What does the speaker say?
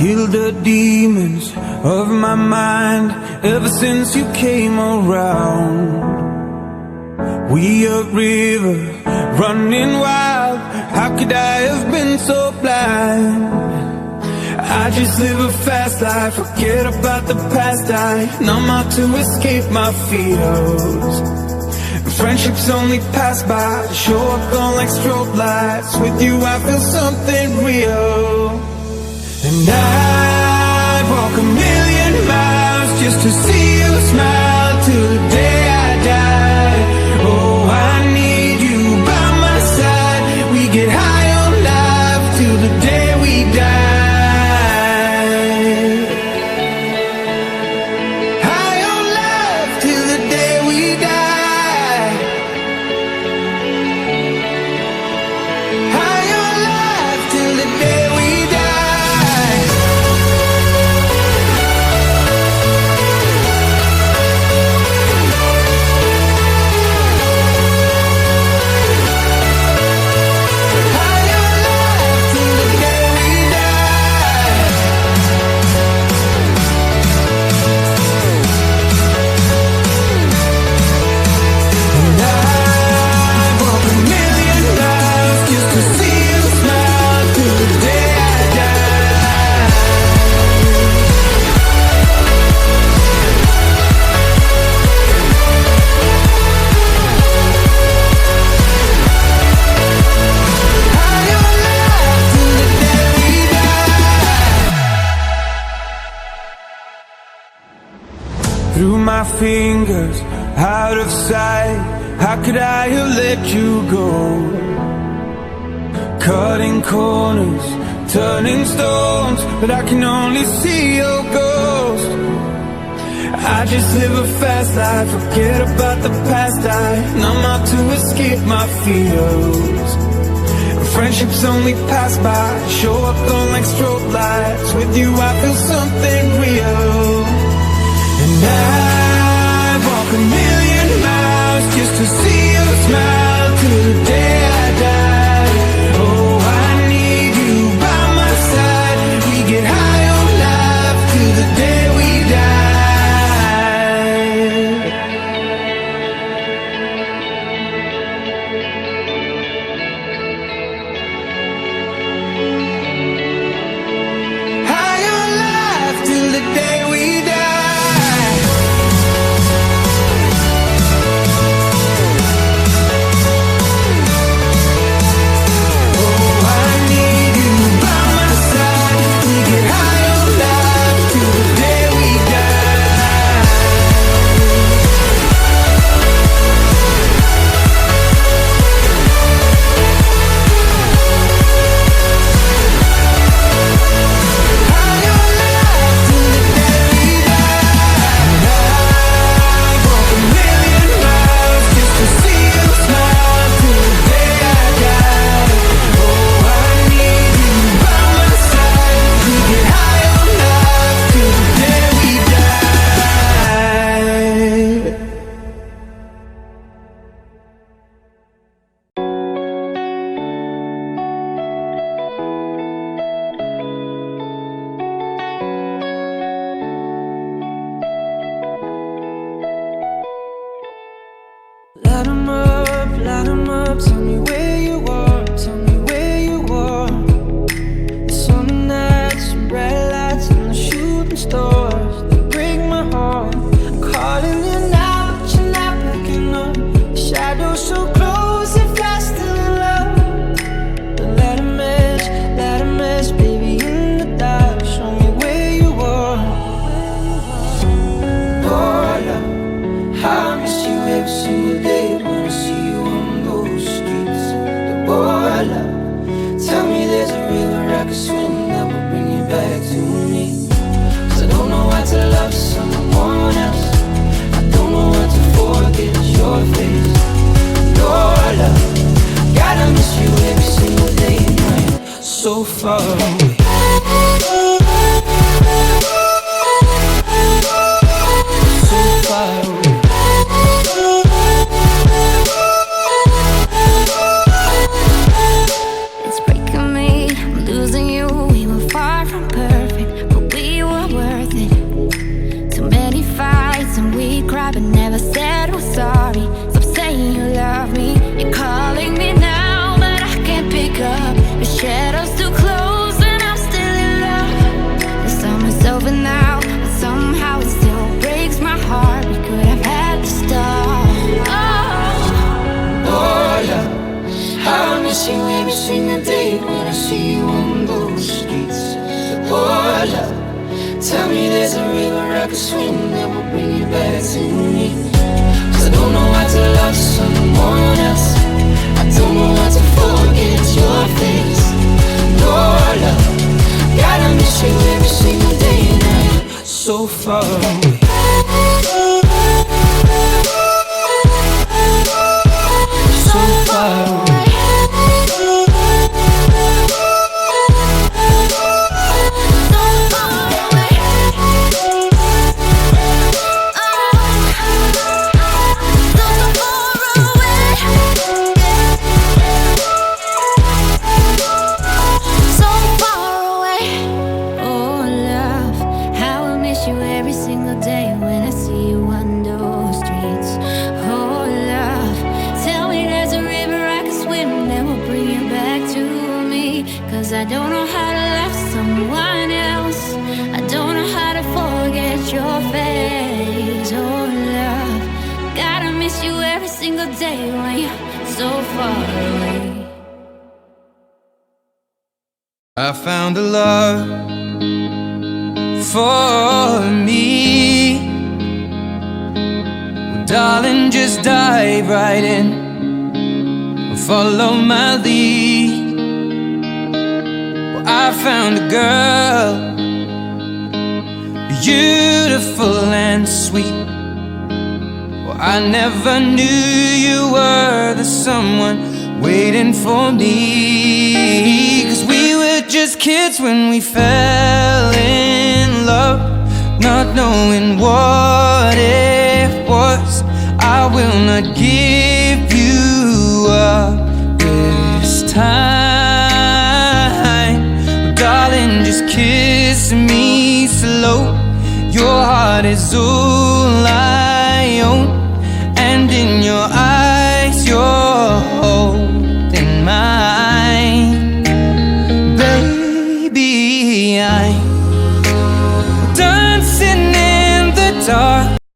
Killed the demons of my mind ever since you came around. We a river running wild. How could I have been so blind? I just live a fast life, forget about the past. I numb out to escape my fears. Friendships only pass by, show up on like strobe lights. With you I feel something real. And I'd walk a million miles just to see you smile till the day I die. Oh, I need you by my side. We get high on life till the day we die. Through my fingers, out of sight. How could I have let you go? Cutting corners, turning stones, but I can only see your ghost. I just live a fast life, forget about the past. I numb out to escape my fears. Friendships only pass by, show up on like strobe lights. With you I feel something real. And I'd walk a million miles just to see you smile till the day I die. Oh, I need you by my side. We get high on life till the day we die. High on life till the day we die. Light 'em up, tell me where you are, tell me where you are. The summer nights, some bright lights and the shooting stars, they break my heart. I'm calling you now, but you're not picking up. Shadows so close, if you're still in love. But let 'em mess, baby, in the dark. Show me where you are. Oh, love, I miss you every single day. Wanna see you on those streets. Oh, love, tell me there's a river I could swim that will bring you back to me. 'Cause I don't know how to love someone else. I don't know how to forget your face. Oh, love, gotta miss you every single day and night. So far away. So far away. It's breaking me, I'm losing you. We were far from perfect, single day when I see you on those streets. Oh love, tell me there's a river I can swim that will bring you back to me. 'Cause I don't know how to love someone else. I don't know how to forget your face. No love, gotta miss you every single day and night. So far away. So far away. I don't know how to love someone else. I don't know how to forget your face. Oh love, gotta miss you every single day when you're so far away. I found a love for me. Well, darling, just dive right in. Follow my lead. I found a girl, beautiful and sweet. Well, I never knew you were the someone waiting for me. 'Cause we were just kids when we fell in love, not knowing what it was. I will not give you up this time. Darling, just kiss me slow. Your heart is all I